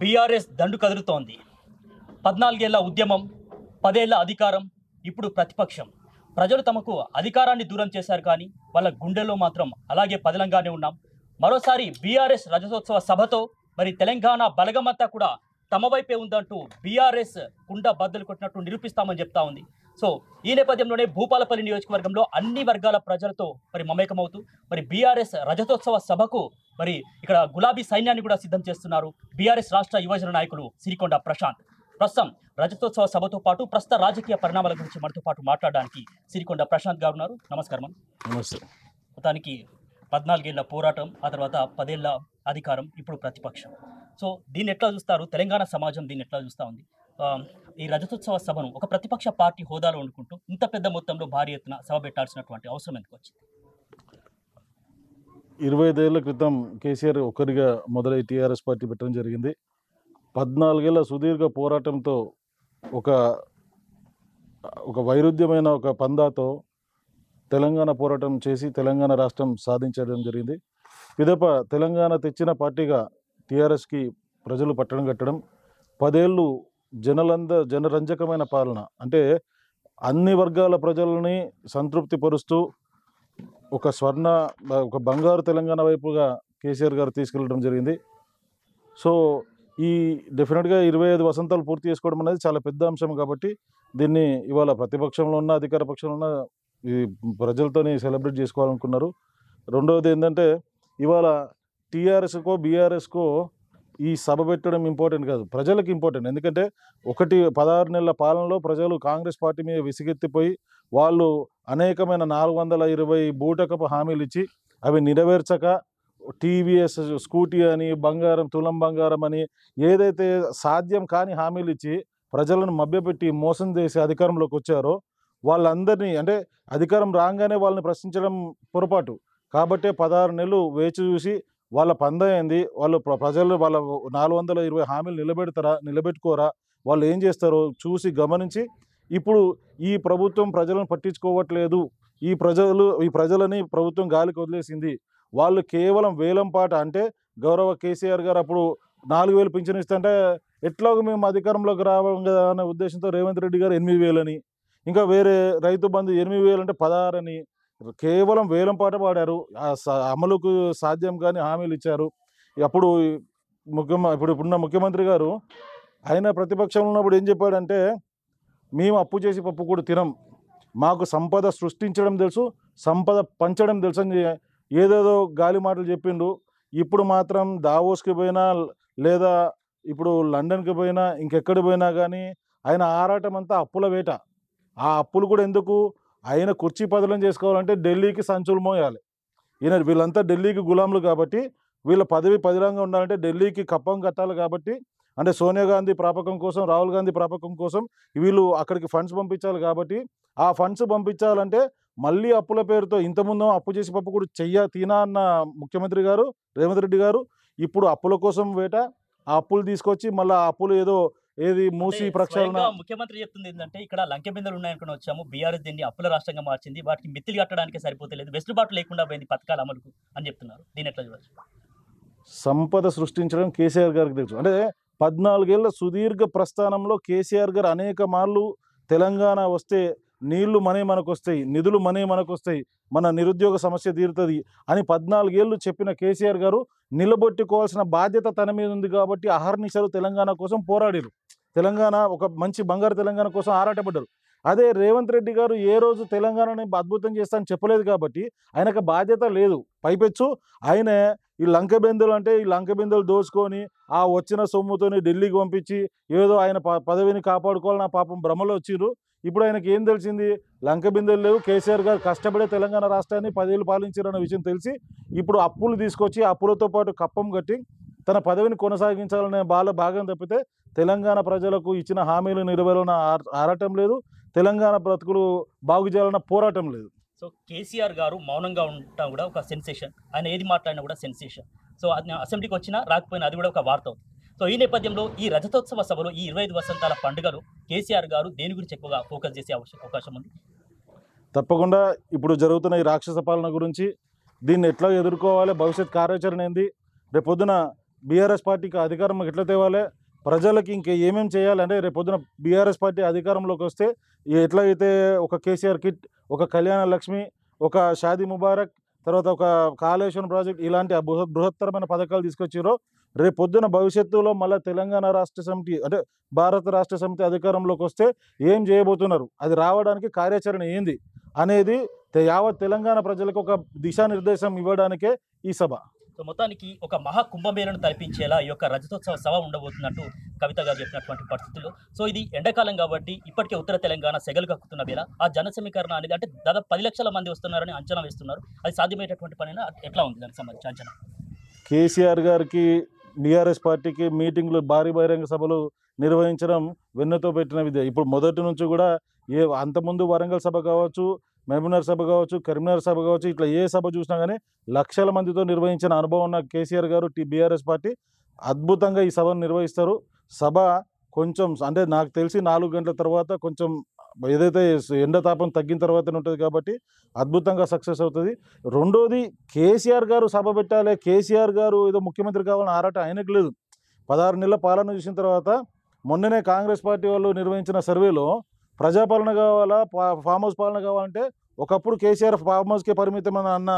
BRS దండు కదులుతోంది. 14 ఏళ్ల ఉద్యమం, 10 ఏళ్ల అధికారం, ఇప్పుడు ప్రతిపక్షం. ప్రజలు తమకు అధికారాన్ని దూరం చేశారు, కానీ వాళ్ళ గుండెల్లో మాత్రం అలాగే పదిలంగానే ఉన్నాం. మరోసారి బీఆర్ఎస్ రజతోత్సవ సభతో మరి తెలంగాణ బలగమంతా కూడా తమ వైపే ఉందంటూ బీఆర్ఎస్ కుండ బద్దలు కొట్టినట్టు నిరూపిస్తామని చెప్తా ఉంది. సో ఈ నేపథ్యంలోనే భూపాలపల్లి నియోజకవర్గంలో అన్ని వర్గాల ప్రజలతో మరి మమేకమవుతూ మరి బీఆర్ఎస్ రజతోత్సవ సభకు మరి ఇక్కడ గులాబీ సైన్యాన్ని కూడా సిద్ధం చేస్తున్నారు బీఆర్ఎస్ రాష్ట్ర యువజన నాయకులు సిరికొండ ప్రశాంత్. ప్రస్తుతం రజతోత్సవ సభతో పాటు ప్రస్తుత రాజకీయ పరిణామాల గురించి మనతో పాటు మాట్లాడడానికి సిరికొండ ప్రశాంత్ గారు ఉన్నారు. నమస్కారం. నమస్తే. మొత్తానికి 14 ఏళ్ల పోరాటం, ఆ తర్వాత 10 ఏళ్ల అధికారం, ఇప్పుడు ప్రతిపక్షం. సో దీన్ని ఎట్లా చూస్తారు? తెలంగాణ సమాజం దీన్ని ఎట్లా చూస్తూ ఉంది? ఈ రజతోత్సవ సభను ఒక ప్రతిపక్ష పార్టీ హోదాలో వండుకుంటూ ఇంత పెద్ద మొత్తంలో భారీ ఎత్తున సభ పెట్టాల్సినటువంటి అవసరం ఎందుకు వచ్చింది? 25 ఏళ్ల క్రితం కేసీఆర్ ఒకరిగా మొదలై టీఆర్ఎస్ పార్టీ పెట్టడం జరిగింది. 14 ఏళ్ల సుదీర్ఘ పోరాటంతో ఒక వైరుధ్యమైన ఒక పందాతో తెలంగాణ పోరాటం చేసి తెలంగాణ రాష్ట్రం సాధించడం జరిగింది. పిదప తెలంగాణ తెచ్చిన పార్టీగా టీఆర్ఎస్కి ప్రజలు పట్టడం కట్టడం, 10 ఏళ్ళు జనరంజకమైన పాలన, అంటే అన్ని వర్గాల ప్రజలని సంతృప్తి పరుస్తూ ఒక బంగారు తెలంగాణ వైపుగా కేసీఆర్ గారు తీసుకెళ్ళడం జరిగింది. సో ఈ డెఫినెట్గా 25 వసంతాలు పూర్తి చేసుకోవడం అనేది చాలా పెద్ద అంశం. కాబట్టి దీన్ని ఇవాళ ప్రతిపక్షంలో ఉన్న అధికార పక్షంలో ఉన్న ఈ ప్రజలతోని సెలబ్రేట్ చేసుకోవాలనుకున్నారు. రెండవది ఏంటంటే, ఇవాళ టీఆర్ఎస్కో బీఆర్ఎస్కో ఈ సభ పెట్టడం ఇంపార్టెంట్ కాదు, ప్రజలకు ఇంపార్టెంట్. ఎందుకంటే 16 నెలల పాలనలో ప్రజలు కాంగ్రెస్ పార్టీ మీద విసిగెత్తిపోయి వాళ్ళు అనేకమైన 420 బూటకపు హామీలు ఇచ్చి అవి నెరవేర్చక టీవీఎస్ స్కూటీ అని, తులం బంగారం అని ఏదైతే సాధ్యం కాని హామీలు ఇచ్చి ప్రజలను మభ్యపెట్టి మోసం చేసి అధికారంలోకి వచ్చారో వాళ్ళందరినీ, అంటే అధికారం రాగానే వాళ్ళని ప్రశ్నించడం పొరపాటు. కాబట్టే 16 నెలలు వేచి చూసి వాళ్ళ పందయింది, వాళ్ళు ప్రజలు వాళ్ళ 420 హామీలు నిలబెట్టుకోరా, వాళ్ళు ఏం చేస్తారో చూసి గమనించి ఇప్పుడు ఈ ప్రభుత్వం ప్రజలను పట్టించుకోవట్లేదు, ఈ ప్రజలని ప్రభుత్వం గాలికి వదిలేసింది, వాళ్ళు కేవలం వేలంపాట, అంటే గౌరవ కేసీఆర్ గారు అప్పుడు 4,000 పింఛన్ ఇస్తుంటే ఎట్లాగో మేము అధికారంలోకి రావం కదా అనే ఉద్దేశంతో రేవంత్ రెడ్డి గారు 8,000 అని, ఇంకా వేరే రైతు బంధు 8,000 అంటే 16 అని కేవలం వేలంపాట పాడారు. అమలుకు సాధ్యం కానీ హామీలు ఇచ్చారు. అప్పుడు ఇప్పుడున్న ముఖ్యమంత్రి గారు ఆయన ప్రతిపక్షంలో ఉన్నప్పుడు ఏం చెప్పాడంటే, మేము అప్పు చేసి పప్పు కూడా తినం, మాకు సంపద సృష్టించడం తెలుసు, సంపద పంచడం తెలుసు అని ఏదేదో గాలి మాటలు చెప్పిండు. ఇప్పుడు మాత్రం దావోస్కి పోయినా లేదా ఇప్పుడు లండన్కి పోయినా ఇంకెక్కడికి పోయినా కానీ ఆయన ఆరాటం అంతా అప్పుల వేట. ఆ అప్పులు కూడా ఎందుకు? ఆయన కుర్చీ పదలం చేసుకోవాలంటే ఢిల్లీకి సంచులు మోయాలి. వీళ్ళంతా ఢిల్లీకి గులాంలు కాబట్టి వీళ్ళ పదవి పదిలంగా ఉండాలంటే ఢిల్లీకి కప్పం కట్టాలి. కాబట్టి అంటే సోనియా గాంధీ ప్రాపకం కోసం, రాహుల్ గాంధీ ప్రాపకం కోసం వీళ్ళు అక్కడికి ఫండ్స్ పంపించాలి. కాబట్టి ఆ ఫండ్స్ పంపించాలంటే మళ్ళీ అప్పుల పేరుతో, ఇంతకుముందు అప్పు చేసి పప్పు కూడా తినా అన్న ముఖ్యమంత్రి గారు రేవంత్ రెడ్డి గారు ఇప్పుడు అప్పుల కోసం వేట. ఆ అప్పులు తీసుకొచ్చి మళ్ళీ ఆ అప్పులు ఏది మూసి ప్రక్షాళన. ముఖ్యమంత్రి చెప్తుంది ఏంటంటే, ఇక్కడ లంకె బిందెలు ఉన్నాయనుకుని వచ్చాము, బీఆర్ఎస్ దీన్ని అప్పుల రాష్ట్రంగా మార్చింది, వాటికి మిత్తులు కట్టడానికి సరిపోతలేదు, వెసులుబాటు లేకుండా పోయింది పథకాల అమలుకు అని చెప్తున్నారు. దీని ఎట్లా చూడొచ్చు? సంపద సృష్టించడం కేసీఆర్ గారికి తెలుసు. అంటే 14 ఏళ్ల సుదీర్ఘ ప్రస్థానంలో కేసీఆర్ గారు అనేక మార్లు తెలంగాణ వస్తే నీళ్లు మనకు వస్తాయి, నిధులు మనకు వస్తాయి, మన నిరుద్యోగ సమస్య తీరుతుంది అని 14 ఏళ్ళు చెప్పిన కేసీఆర్ గారు నిలబెట్టుకోవాల్సిన బాధ్యత తన మీద ఉంది. కాబట్టి అహర్నిశలు తెలంగాణ కోసం పోరాడారు, తెలంగాణ ఒక మంచి బంగారు తెలంగాణ కోసం ఆరాటపడ్డారు. అదే రేవంత్ రెడ్డి గారు ఏ రోజు తెలంగాణని అద్భుతం చేస్తానని చెప్పలేదు. కాబట్టి ఆయనకు బాధ్యత లేదు. పైపెచ్చు ఆయన ఈ లంక బిందెలు దోచుకొని ఆ వచ్చిన సొమ్ముతోని ఢిల్లీకి పంపించి ఏదో ఆయన పదవిని కాపాడుకోవాలని ఆ పాపం భ్రమలో వచ్చిర్రు. ఇప్పుడు ఆయనకి ఏం తెలిసింది? లంక బిందెలు లేవు, కేసీఆర్ గారు కష్టపడే తెలంగాణ రాష్ట్రాన్ని 10 ఏళ్ళు పాలించారన్న విషయం తెలిసి ఇప్పుడు అప్పులు తీసుకొచ్చి అప్పులతో పాటు కప్పం కట్టి తన పదవిని కొనసాగించాలనే భాగం తప్పితే తెలంగాణ ప్రజలకు ఇచ్చిన హామీలు నెరవేరాలన్న ఆరాటం లేదు, తెలంగాణ బ్రతుకులు బాగు చేయాలన్న పోరాటం లేదు. సో కేసీఆర్ గారు మౌనంగా ఉంటా కూడా ఒక సెన్సేషన్, ఆయన ఏది మాట్లాడినా కూడా సెన్సేషన్. సో అది అసెంబ్లీకి వచ్చినా రాకపోయినా అది కూడా ఒక వార్త అవుతుంది. సో ఈ నేపథ్యంలో ఈ రజతోత్సవ సభలో ఈ 25 వసంతాల పండుగలో కేసీఆర్ గారు దేని గురించి ఎక్కువగా ఫోకస్ చేసే అవకాశం ఉంది? తప్పకుండా ఇప్పుడు జరుగుతున్న ఈ రాక్షస పాలన గురించి, దీన్ని ఎట్లా ఎదుర్కోవాలి, భవిష్యత్ కార్యాచరణ ఏంది, రేపు పొద్దున బీఆర్ఎస్ పార్టీకి అధికారం ఎట్లా తేవాలి, ప్రజలకి ఇంకా ఏమేమి చేయాలంటే రేపు పొద్దున బీఆర్ఎస్ పార్టీ అధికారంలోకి వస్తే ఎట్లయితే ఒక కేసీఆర్ కిట్, ఒక కళ్యాణ లక్ష్మి, ఒక షాదీ ముబారక్, తర్వాత ఒక కాళేశ్వరం ప్రాజెక్ట్ ఇలాంటి బృహత్తరమైన పథకాలు తీసుకొచ్చారో రేపు పొద్దున భవిష్యత్తులో మళ్ళీ తెలంగాణ రాష్ట్ర సమితి అంటే భారత రాష్ట్ర సమితి అధికారంలోకి వస్తే ఏం చేయబోతున్నారు, అది రావడానికి కార్యాచరణ ఏంది అనేది యావత్ తెలంగాణ ప్రజలకు ఒక దిశానిర్దేశం ఇవ్వడానికే ఈ సభ. సో మొత్తానికి ఒక మహా కుంభమేళను తలపించేలా ఈ యొక్క రజతోత్సవ సభ ఉండబోతున్నట్టు కవిత గారు చెప్పినటువంటి పరిస్థితుల్లో. సో ఇది ఎండాకాలం కాబట్టి ఇప్పటికే ఉత్తర తెలంగాణ సెగలు కక్కుతున్న వేళ ఆ జన సమీకరణ అనేది అంటే దాదాపు 10 లక్షల మంది వస్తున్నారని అంచనా వేస్తున్నారు. అది సాధ్యమయ్యేటటువంటి పనైనా ఎట్లా ఉంది దానికి సంబంధించి అంచనా? కేసీఆర్ గారికి బీఆర్ఎస్ పార్టీకి మీటింగ్లు భారీ బహిరంగ సభలు నిర్వహించడం వెన్నతో పెట్టిన విద్య. ఇప్పుడు మొదటి నుంచి కూడా అంతకుముందు వరంగల్ సభ కావచ్చు, మహబూబ్నగర్ సభ కావచ్చు, కరీంనగర్ సభ కావచ్చు, ఇట్లా ఏ సభ చూసినా కానీ లక్షల మందితో నిర్వహించిన అనుభవం ఉన్న కేసీఆర్ గారు బీఆర్ఎస్ పార్టీ అద్భుతంగా ఈ సభను నిర్వహిస్తారు. సభ కొంచెం అంటే నాకు తెలిసి 4 గంటల తర్వాత కొంచెం ఏదైతే ఎండతాపం తగ్గిన తర్వాతనే ఉంటుంది కాబట్టి అద్భుతంగా సక్సెస్ అవుతుంది. రెండోది కేసీఆర్ గారు సభ పెట్టాలి, కేసీఆర్ గారు ఏదో ముఖ్యమంత్రి కావాలని ఆరాటం ఆయనకు లేదు. 16 నెలల పాలన చూసిన తర్వాత మొన్ననే కాంగ్రెస్ పార్టీ వాళ్ళు నిర్వహించిన సర్వేలో ప్రజాపాలన కావాలా, ఫామ్ హౌస్ పాలన కావాలంటే ఒకప్పుడు కేసీఆర్ ఫామ్ హౌస్కే పరిమితమైన అన్న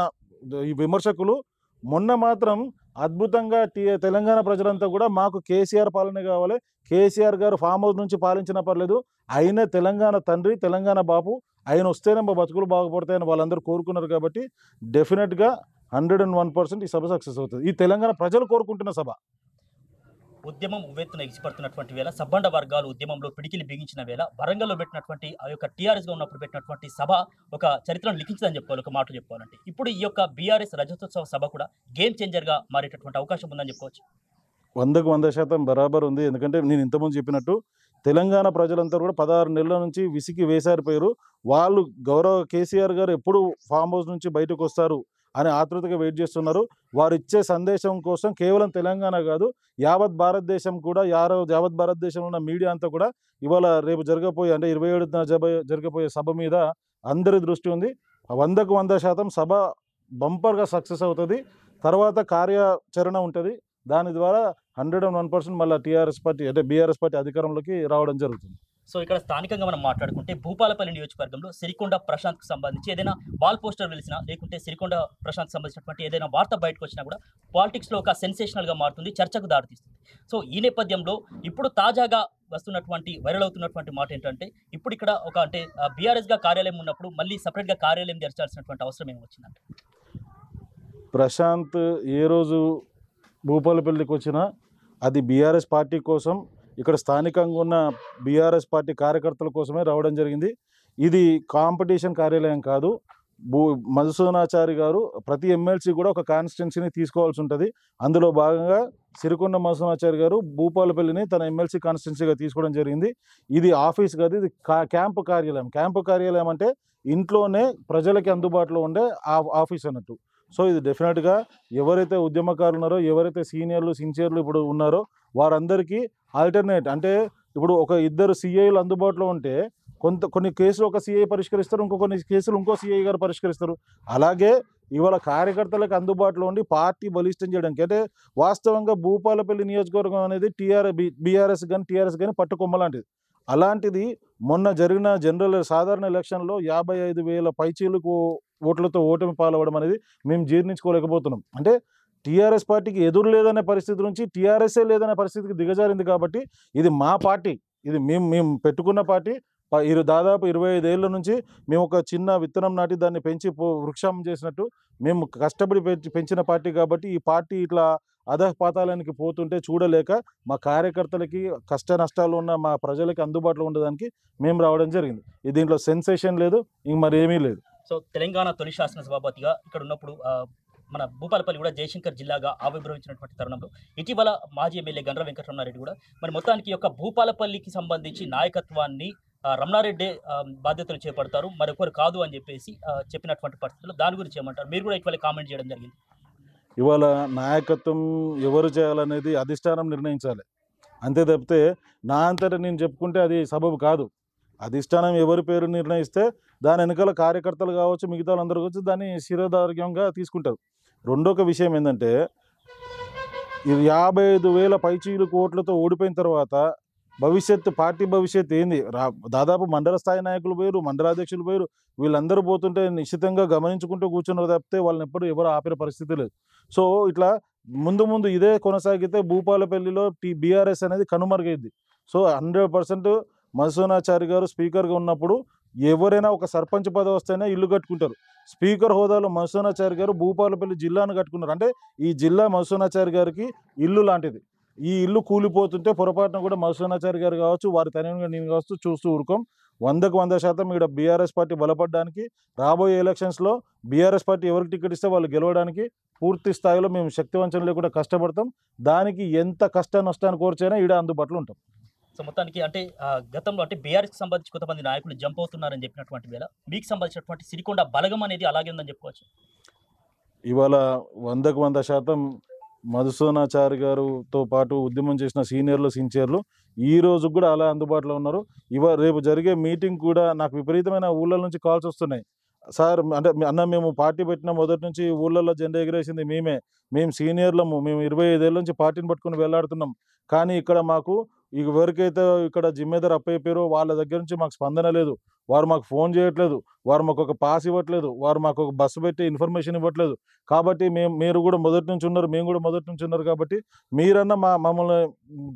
ఈ విమర్శకులు మొన్న మాత్రం అద్భుతంగా తెలంగాణ ప్రజలంతా కూడా మాకు కేసీఆర్ పాలన కావాలి, కేసీఆర్ గారు ఫామ్ హౌస్ నుంచి పాలించినా పర్లేదు, ఆయన తెలంగాణ తండ్రి, తెలంగాణ బాపు, ఆయన వస్తేనే మా బతుకులు బాగుపడతాయని వాళ్ళందరూ కోరుకున్నారు. కాబట్టి డెఫినెట్గా 101% ఈ సభ సక్సెస్ అవుతుంది. ఈ తెలంగాణ ప్రజలు కోరుకుంటున్న సభ. ఉద్యమం ఉవ్వెత్తున ఎగిసిపడుతున్నటువంటి వేళ, సబ్బండ వర్గాలు ఉద్యమంలో పిడికిలి బిగించిన వేళ, వరంగల్లో పెట్టినటువంటి ఆ యొక్క టీఆర్ఎస్గా ఉన్నప్పుడు పెట్టినటువంటి సభ ఒక చరిత్రను లిఖించదని చెప్పుకోవాలి, ఒక మాట చెప్పుకోవాలంటే. ఇప్పుడు ఈ యొక్క బీఆర్ఎస్ రజతోత్సవ సభ కూడా గేమ్ చేంజర్గా మారేటటువంటి అవకాశం ఉందని చెప్పుకోవచ్చు. 100% బరాబర్ ఉంది. ఎందుకంటే నేను ఇంతకుముందు చెప్పినట్టు తెలంగాణ ప్రజలంతా కూడా 16 నెలల నుంచి విసికి వేసారిపోయారు. వాళ్ళు గౌరవ కేసీఆర్ గారు ఎప్పుడు ఫామ్ హౌస్ నుంచి బయటకు వస్తారు అని ఆతృతగా వెయిట్ చేస్తున్నారు. వారు ఇచ్చే సందేశం కోసం కేవలం తెలంగాణ కాదు, యావత్ భారతదేశం కూడా యావత్ భారతదేశంలో ఉన్న మీడియా అంతా కూడా ఇవాళ రేపు జరగబోయే అంటే 27న జరగబోయే సభ మీద అందరి దృష్టి ఉంది. 100కు 100% సభ బంపర్గా సక్సెస్ అవుతుంది. తర్వాత కార్యాచరణ ఉంటుంది. దాని ద్వారా 101% మళ్ళీ టీఆర్ఎస్ పార్టీ అంటే బీఆర్ఎస్ పార్టీ అధికారంలోకి రావడం జరుగుతుంది. సో ఇక్కడ స్థానికంగా మనం మాట్లాడుకుంటే భూపాలపల్లి నియోజకవర్గంలో సిరికొండ ప్రశాంత్కు సంబంధించి ఏదైనా వాల్ పోస్టర్ వెలిసినా, లేకుంటే సిరికొండ ప్రశాంత్కి సంబంధించినటువంటి ఏదైనా వార్త బయటకు వచ్చినా కూడా పాలిటిక్స్లో ఒక సెన్సేషనల్గా మారుతుంది, చర్చకు దారితీస్తుంది. సో ఈ నేపథ్యంలో ఇప్పుడు తాజాగా వస్తున్నటువంటి వైరల్ అవుతున్నటువంటి మాట ఏంటంటే, ఇప్పుడు ఇక్కడ ఒక అంటే బీఆర్ఎస్గా కార్యాలయం ఉన్నప్పుడు మళ్ళీ సపరేట్గా కార్యాలయం తెరచాల్సినటువంటి అవసరం ఏమి వచ్చిందంటే, ప్రశాంత్ ఏ రోజు భూపాలపల్లికి వచ్చినా అది బీఆర్ఎస్ పార్టీ కోసం, ఇక్కడ స్థానికంగా ఉన్న బీఆర్ఎస్ పార్టీ కార్యకర్తల కోసమే రావడం జరిగింది. ఇది కాంపిటీషన్ కార్యాలయం కాదు. మధుసూదనాచారి గారు ప్రతి ఎమ్మెల్సీ కూడా ఒక కాన్స్టిట్యున్సీని తీసుకోవాల్సి ఉంటుంది. అందులో భాగంగా సిరికొండ మధుసూదనాచారి గారు భూపాలపల్లిని తన ఎమ్మెల్సీ కాన్స్టిట్యున్సీగా తీసుకోవడం జరిగింది. ఇది ఆఫీస్ కాదు, ఇది క్యాంపు కార్యాలయం. క్యాంపు కార్యాలయం అంటే ఇంట్లోనే ప్రజలకి అందుబాటులో ఉండే ఆఫీస్ అన్నట్టు. సో ఇది డెఫినెట్గా ఎవరైతే ఉద్యమకారులు ఉన్నారో, ఎవరైతే సీనియర్లు సిన్సియర్లు ఇప్పుడు ఉన్నారో వారందరికీ ఆల్టర్నేట్ అంటే ఇప్పుడు ఒక 2 సిఐలు అందుబాటులో ఉంటే కొన్ని కేసులు ఒక సిఐ పరిష్కరిస్తారు, కొన్ని కేసులు ఇంకో సిఐ గారు పరిష్కరిస్తారు. అలాగే ఇవాళ కార్యకర్తలకు అందుబాటులో ఉండి పార్టీ బలిష్టం చేయడానికి అంటే వాస్తవంగా భూపాలపల్లి నియోజకవర్గం అనేది బీఆర్ఎస్ కానీ పట్టుకొమ్మ లాంటిది. అలాంటిది మొన్న జరిగిన సాధారణ ఎలక్షన్లో 55,000 పైచీలకు ఓట్లతో ఓటమి పాలవడం అనేది మేము జీర్ణించుకోలేకపోతున్నాం. అంటే టీఆర్ఎస్ పార్టీకి ఎదురు లేదనే పరిస్థితి నుంచి టీఆర్ఎస్ఏ లేదనే పరిస్థితికి దిగజారింది. కాబట్టి ఇది మా పార్టీ, ఇది మేము పెట్టుకున్న పార్టీ. దాదాపు 25 ఏళ్ళ నుంచి మేము ఒక చిన్న విత్తనం నాటి దాన్ని పెంచి వృక్షం చేసినట్టు మేము కష్టపడి పెంచిన పార్టీ. కాబట్టి ఈ పార్టీ ఇట్లా అధపాతాళానికి పోతుంటే చూడలేక మా కార్యకర్తలకి కష్ట నష్టాలు ఉన్న మా ప్రజలకి అందుబాటులో ఉండడానికి మేము రావడం జరిగింది. దీంట్లో సెన్సేషన్ లేదు, ఇంక మరేమీ లేదు. సో తెలంగాణ తొలి శాసనసభాపతిగా ఇక్కడ ఉన్నప్పుడు మన భూపాలపల్లి కూడా జయశంకర్ జిల్లాగా ఆవిర్భవించినటువంటి తరుణంలో ఇటీవల మాజీ ఎమ్మెల్యే గండ్ర వెంకటరమణారెడ్డి కూడా మరి మొత్తానికి యొక్క భూపాలపల్లికి సంబంధించి నాయకత్వాన్ని రమణారెడ్డి బాధ్యతలు చేపడతారు, మరొకరు కాదు అని చెప్పేసి చెప్పినటువంటి పరిస్థితుల్లో దాని గురించి ఏమంటారు? మీరు కూడా ఇటీవల కామెంట్ చేయడం జరిగింది. ఇవాళ నాయకత్వం ఎవరు చేయాలనేది అధిష్టానం నిర్ణయించాలి. అంతే తప్పితే నా అంతటా నేను చెప్పుకుంటే అది సబబు కాదు. అధిష్టానం ఎవరి పేరు నిర్ణయిస్తే దాని వెనకాల కార్యకర్తలు కావచ్చు, మిగతా వాళ్ళందరూ కావచ్చు దాన్ని శిరోధార్యంగా తీసుకుంటారు. రెండొక విషయం ఏంటంటే 55,000 పైచీలు కోట్లతో ఓడిపోయిన తర్వాత పార్టీ భవిష్యత్తు ఏంది? దాదాపు మండల స్థాయి నాయకులు పోయారు, మండలాధ్యక్షులు పోయారు. వీళ్ళందరూ పోతుంటే నిశ్చితంగా గమనించుకుంటూ కూర్చున్నారు తప్పితే వాళ్ళని ఎవరు ఆపిన పరిస్థితి లేదు. సో, ఇట్లా ముందు ముందు ఇదే కొనసాగితే భూపాలపల్లిలో బీఆర్ఎస్ అనేది కనుమరుగైద్ది. సో, 100% మధుసూదనాచారి గారు స్పీకర్‌గా ఉన్నప్పుడు ఎవరైనా ఒక సర్పంచ్ పదవి వస్తేనే ఇల్లు కట్టుకుంటారు. స్పీకర్ హోదాలో మధుసూదనాచారి గారు భూపాలపల్లి జిల్లాను కట్టుకున్నారు. అంటే ఈ జిల్లా మధుసూదనాచారి గారికి ఇల్లు లాంటిది. ఈ ఇల్లు కూలిపోతుంటే పొరపాటున కూడా మధుసూదనాచారి గారు కావచ్చు, వారి తనయునిగా నేను కావచ్చు చూస్తూ ఊరుకోం. 100% ఈడ బీఆర్ఎస్ పార్టీ బలపడడానికి, రాబోయే ఎలక్షన్స్‌లో బీఆర్ఎస్ పార్టీ ఎవరికి టికెట్ ఇస్తే వాళ్ళు గెలవడానికి పూర్తి స్థాయిలో మేము శక్తివంచన లేకుండా కష్టపడతాం. దానికి ఎంత కష్ట నష్టాన్ని కోర్చైనా ఈడ అందుబాటులో ఉంటాం. సో మొత్తానికి అంటే గతంలో అంటే బీఆర్ఎస్‌కి సంబంధించి కొంతమంది నాయకులు జంప్ అవుతున్నారని చెప్పినటువంటి వేళ మీకు సంబంధించినటువంటి సిరికొండ బలగం అనేది అలాగే ఉందని చెప్పుకోవచ్చు. ఇవాళ 100% మధుసూదనాచారి గారితో పాటు ఉద్యమం చేసిన సీనియర్లు, సిన్సియర్లు ఈ రోజు కూడా అలా అందుబాటులో ఉన్నారు. రేపు జరిగే మీటింగ్ కూడా నాకు విపరీతమైన ఊళ్ళ నుంచి కాల్స్ వస్తున్నాయి. సార్ అంటే అన్న మేము పార్టీ పెట్టిన మొదటి నుంచి ఊళ్ళల్లో జెండా ఎగిరేసింది మేమే. మేము సీనియర్లము. మేము 25 ఏళ్ల నుంచి పార్టీని పట్టుకొని వెళ్లాడుతున్నాం. కానీ ఇక్కడ మాకు ఎవరికైతే ఇక్కడ జిమ్మేదారు అప్పయిపోయారో వాళ్ళ దగ్గర నుంచి మాకు స్పందన లేదు. వారు మాకు ఫోన్ చేయట్లేదు. వారు మాకు ఒక పాస్ ఇవ్వట్లేదు. వారు మాకు ఒక బస్సు పెట్టి ఇన్ఫర్మేషన్ ఇవ్వట్లేదు. కాబట్టి మీరు కూడా మొదటి నుంచి ఉన్నారు. మేము కూడా మొదటి నుంచి ఉన్నారు కాబట్టి మీరన్నా మమ్మల్ని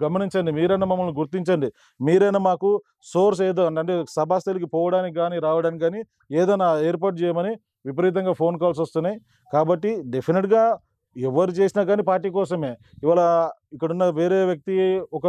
గమనించండి. మీరన్నా మమ్మల్ని గుర్తించండి. మీరైనా మాకు సోర్స్ ఏదో అంటే సభాస్థలికి పోవడానికి కానీ, రావడానికి కానీ ఏదైనా ఏర్పాటు చేయమని విపరీతంగా ఫోన్ కాల్స్ వస్తున్నాయి. కాబట్టి డెఫినెట్‌గా ఎవరు చేసినా కానీ పార్టీ కోసమే. ఇవాళ ఇక్కడున్న వేరే వ్యక్తి ఒక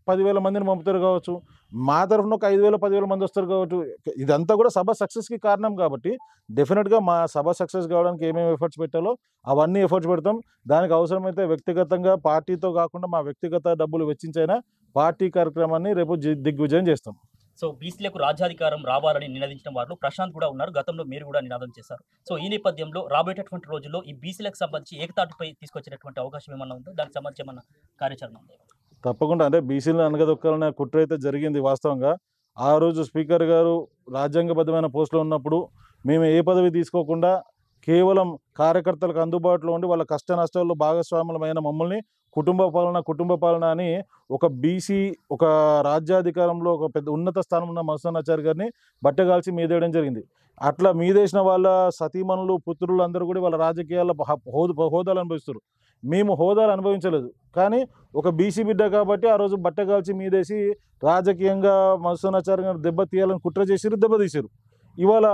10,000 మందిని పంపుతారు కావచ్చు. మా తరఫున ఒక 5,000, 10,000 మంది వస్తారు కావచ్చు. ఇదంతా కూడా సభ సక్సెస్‌కి కారణం కాబట్టి డెఫినెట్‌గా మా సభ సక్సెస్ కావడానికి ఏమేమి ఎఫర్ట్స్ పెట్టాలో అవన్నీ ఎఫర్ట్స్ పెడతాం. దానికి అవసరమైతే వ్యక్తిగతంగా పార్టీతో కాకుండా మా వ్యక్తిగత డబ్బులు వెచ్చించైనా పార్టీ కార్యక్రమాన్ని రేపు దిగ్విజయం చేస్తాం. సో బీసీలకు రాజ్యాధికారం రావాలని నినదించిన వారిలో ప్రశాంత్ కూడా ఉన్నారు. గతంలో మీరు కూడా నినాదం చేశారు. సో ఈ నేపథ్యంలో రాబోయేటటువంటి రోజుల్లో ఈ బీసీలకు సంబంధించి ఏకతాటిపై తీసుకొచ్చేటటువంటి అవకాశం ఏమన్నా ఉందో? దానికి సంబంధించి ఏమన్నా కార్యాచరణ ఉందా? తప్పకుండా అంటే బీసీలను అనగదొక్కాలనే కుట్ర అయితే జరిగింది వాస్తవంగా. ఆ రోజు స్పీకర్ గారు రాజ్యాంగబద్ధమైన పోస్టులో ఉన్నప్పుడు మేము ఏ పదవి తీసుకోకుండా కేవలం కార్యకర్తలకు అందుబాటులో ఉండి వాళ్ళ కష్ట నష్టాల్లో భాగస్వాములమైన మమ్మల్ని కుటుంబ పాలన అని ఒక బీసీ ఒక రాజ్యాధికారంలో ఒక పెద్ద ఉన్నత స్థానం ఉన్న మధుసూదనాచారి గారిని బట్టగాల్చి మీదేయడం జరిగింది. అట్లా మీదేసిన వాళ్ళ సతీమణులు, పుత్రులు అందరూ కూడా వాళ్ళ రాజకీయాల్లో హోదాలు అనుభవిస్తారు. మేము హోదాలు అనుభవించలేదు. కానీ ఒక బీసీ బిడ్డ కాబట్టి ఆ రోజు బట్టగాల్చి మీదేసి రాజకీయంగా మధుసూదనాచారి గారిని దెబ్బతీయాలని కుట్ర చేసిర్రు, దెబ్బతీశారు. ఇవాళ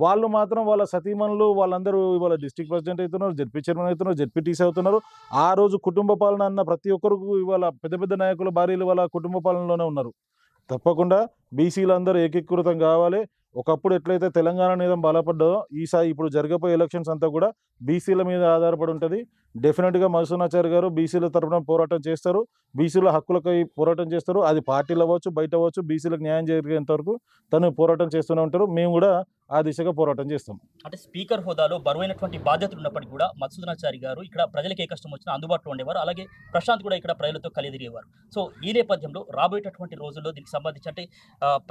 వాళ్ళు మాత్రం వాళ్ళ సతీమణులు వాళ్ళందరూ ఇవాళ డిస్ట్రిక్ట్ ప్రెసిడెంట్ అవుతున్నారు, జెడ్పీ చైర్మన్ అవుతున్నారు, జెడ్పీటీసీ అవుతున్నారు. ఆ రోజు కుటుంబ పాలన అన్న ప్రతి ఒక్కరికి ఇవాళ పెద్ద పెద్ద నాయకుల భార్యలు వాళ్ళ కుటుంబ పాలనలోనే ఉన్నారు. తప్పకుండా బీసీలందరూ ఏకీకృతం కావాలి. ఒకప్పుడు ఎట్లయితే తెలంగాణ నిజం బలపడ్డదో ఈసారి ఇప్పుడు జరగబోయే ఎలక్షన్స్ అంతా కూడా బీసీల మీద ఆధారపడి ఉంటుంది. డెఫినెట్‌గా మధుసూదనాచారి గారు బీసీల తరఫున పోరాటం చేస్తారు. బీసీల హక్కులకై పోరాటం చేస్తారు. అది పార్టీలు అవ్వచ్చు, బయట అవ్వచ్చు. బీసీలకు న్యాయం జరిగేంత వరకు తను పోరాటం చేస్తూనే ఉంటారు. మేము కూడా ఆ దిశగా పోరాటం చేస్తాం. అంటే స్పీకర్ హోదాలో బరువైనటువంటి బాధ్యతలు ఉన్నప్పటికీ కూడా మధుసూదనాచారి గారు ఇక్కడ ప్రజలకు ఏ కష్టం వచ్చినా అందుబాటులో ఉండేవారు. అలాగే ప్రశాంత్ కూడా ఇక్కడ ప్రజలతో కలిదిరిగేవారు. సో ఈ నేపథ్యంలో రాబోయేటటువంటి రోజుల్లో దీనికి సంబంధించి అంటే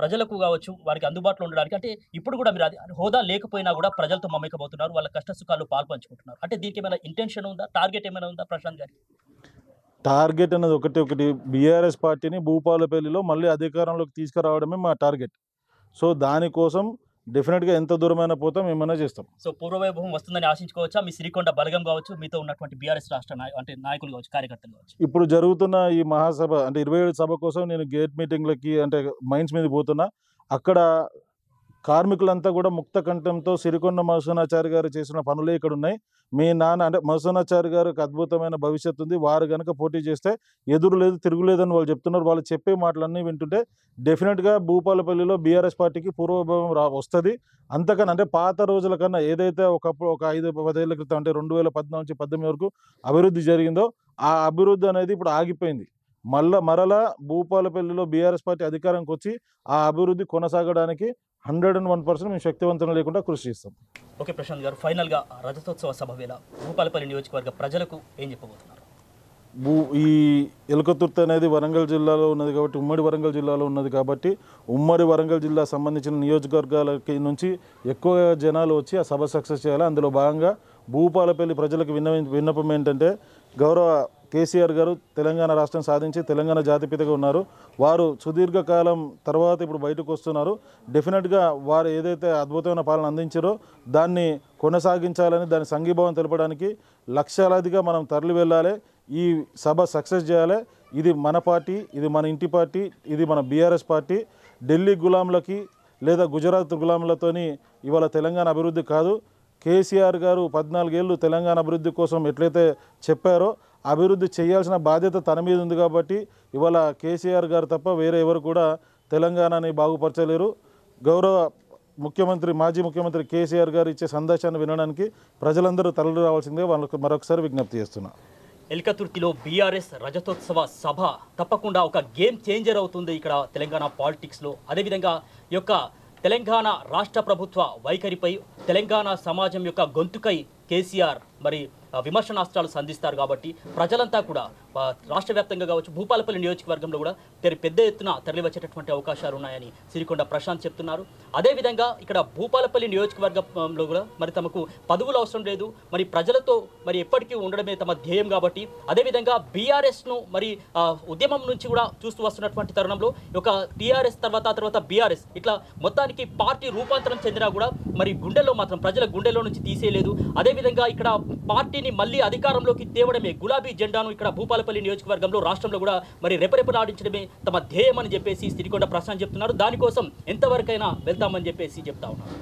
ప్రజలకు కావచ్చు వారికి అందుబాటులో ఉండడానికి అంటే ఇప్పుడు కూడా మీరు అది హోదా లేకపోయినా కూడా ప్రజలతో మమేకమవుతున్నారు. వాళ్ళ కష్ట సుఖాలు పాల్పంచుకుంటున్నారు. అంటే దీనికి ఏమైనా ఇంటెన్షన్ ఉందా? టార్గెట్ ఏమైనా ఉందా ప్రశాంత్ గారికి? టార్గెట్ అనేది ఒకటి బీఆర్ఎస్ పార్టీని భూపాలపల్లిలో మళ్ళీ అధికారంలోకి తీసుకురావడమే మా టార్గెట్. సో దానికోసం డెఫినెట్‌గా ఎంత దూరమైనా పోతాం, ఏమైనా చేస్తాం. సో పూర్వవైభవం వస్తుందని ఆశించుకోవచ్చా? మీ సిరికొండ బలగం కావచ్చు, మీతో ఉన్నటువంటి బీఆర్ఎస్ రాష్ట్ర అంటే నాయకులు కావచ్చు, కార్యకర్తలు కావచ్చు. ఇప్పుడు జరుగుతున్న ఈ మహాసభ అంటే 27 సభ కోసం నేను గేట్ మీటింగ్‌లకి అంటే మైన్స్ మీద పోతున్నా. అక్కడ కార్మికులంతా కూడా ముక్త కంఠంతో సిరికొండ మధుసూదనాచారి గారు చేసిన పనులే ఇక్కడ ఉన్నాయి. మీ నాన్న అంటే మధుసూదనాచారి గారికి అద్భుతమైన భవిష్యత్తు ఉంది. వారు గనక పోటీ చేస్తే ఎదురు లేదు, తిరుగులేదని వాళ్ళు చెప్తున్నారు. వాళ్ళు చెప్పే మాటలన్నీ వింటుంటే డెఫినెట్‌గా భూపాలపల్లిలో బీఆర్ఎస్ పార్టీకి పూర్వభావం వస్తది. అంతకన్నా అంటే పాత రోజుల కన్నా ఏదైతే ఒకప్పుడు ఒక 5, 10 ఏళ్ల క్రితం అంటే 2014 నుంచి 18 వరకు అభివృద్ధి జరిగిందో ఆ అభివృద్ధి అనేది ఇప్పుడు ఆగిపోయింది. మరలా భూపాలపల్లిలో బీఆర్ఎస్ పార్టీ అధికారంకి వచ్చి ఆ అభివృద్ధి కొనసాగడానికి 101% మేము శక్తివంతం లేకుండా కృషి చేస్తాం. ఓకే ప్రశాంత్ గారు, ఫైనల్గా రజతోత్సవ సభ వేళ భూపాలపల్లి నియోజకవర్గ ప్రజలకు ఏం చెప్పబోతున్నారు? ఈ ఎలకతుర్తి అనేది వరంగల్ జిల్లాలో ఉన్నది కాబట్టి ఉమ్మడి వరంగల్ జిల్లాలో ఉన్నది కాబట్టి ఉమ్మడి వరంగల్ జిల్లా సంబంధించిన నియోజకవర్గాలకి నుంచి ఎక్కువ జనాలు వచ్చి ఆ సభ సక్సెస్ చేయాలి. అందులో భాగంగా భూపాలపల్లి ప్రజలకు విన్నపం ఏంటంటే గౌరవ కేసీఆర్ గారు తెలంగాణ రాష్ట్రం సాధించి తెలంగాణ జాతిపితగా ఉన్నారు. వారు సుదీర్ఘకాలం తర్వాత ఇప్పుడు బయటకు వస్తున్నారు. డెఫినెట్గా వారు ఏదైతే అద్భుతమైన పాలన అందించారో దాన్ని కొనసాగించాలని, దాని సంఘీభావం తెలపడానికి లక్షలాదిగా మనం తరలి వెళ్ళాలి. ఈ సభ సక్సెస్ చేయాలి. ఇది మన పార్టీ, ఇది మన ఇంటి పార్టీ, ఇది మన బీఆర్ఎస్ పార్టీ. ఢిల్లీ గులాంలకి లేదా గుజరాత్ గులాంలతోని ఇవాళ తెలంగాణ అభివృద్ధి కాదు. కేసీఆర్ గారు 14 ఏళ్ళు తెలంగాణ అభివృద్ధి కోసం ఎట్లయితే చెప్పారో అభివృద్ధి చేయాల్సిన బాధ్యత తన మీద ఉంది. కాబట్టి ఇవాళ కేసీఆర్ గారు తప్ప వేరే ఎవరు కూడా తెలంగాణని బాగుపరచలేరు. గౌరవ ముఖ్యమంత్రి, మాజీ ముఖ్యమంత్రి కేసీఆర్ గారు ఇచ్చే సందేశాన్ని వినడానికి ప్రజలందరూ తరలి రావాల్సిందిగా వాళ్ళకు మరొకసారి విజ్ఞప్తి చేస్తున్నా. ఎల్కతుర్తిలో బీఆర్ఎస్ రజతోత్సవ సభ తప్పకుండా ఒక గేమ్ చేంజర్ అవుతుంది ఇక్కడ తెలంగాణ పాలిటిక్స్లో. అదేవిధంగా ఈ యొక్క తెలంగాణ రాష్ట్ర ప్రభుత్వ వైఖరిపై తెలంగాణ సమాజం యొక్క గొంతుకై కేసీఆర్ మరి విమర్శనాస్త్రాలు సంధిస్తారు. కాబట్టి ప్రజలంతా కూడా రాష్ట్ర వ్యాప్తంగా కావచ్చు, భూపాలపల్లి నియోజకవర్గంలో కూడా పెద్ద ఎత్తున తరలివచ్చేటటువంటి అవకాశాలు ఉన్నాయని సిరికొండ ప్రశాంత్ చెప్తున్నారు. అదేవిధంగా ఇక్కడ భూపాలపల్లి నియోజకవర్గంలో కూడా మరి తమకు పదవులు అవసరం లేదు, మరి ప్రజలతో మరి ఎప్పటికీ ఉండడమే తమ ధ్యేయం. కాబట్టి అదేవిధంగా బీఆర్ఎస్ను మరి ఉద్యమం నుంచి కూడా చూస్తూ వస్తున్నటువంటి తరుణంలో ఒక టీఆర్ఎస్ తర్వాత బీఆర్ఎస్ ఇట్లా మొత్తానికి పార్టీ రూపాంతరం చెందినా కూడా మరి గుండెల్లో మాత్రం ప్రజల గుండెల్లో నుంచి తీసేయలేదు. అదేవిధంగా ఇక్కడ పార్టీని మళ్ళీ అధికారంలోకి తేవడమే, గులాబీ జెండాను ఇక్కడ భూపాలపల్లి నియోజకవర్గంలో రాష్ట్రంలో కూడా మరి రెపరెపలాడించడమే తమ ధ్యేయం అని చెప్పేసి సిరికొండ ప్రశాంత్ చెప్తున్నారు. దానికోసం ఎంతవరకైనా వెళ్తామని చెప్పేసి చెప్తా ఉన్నారు.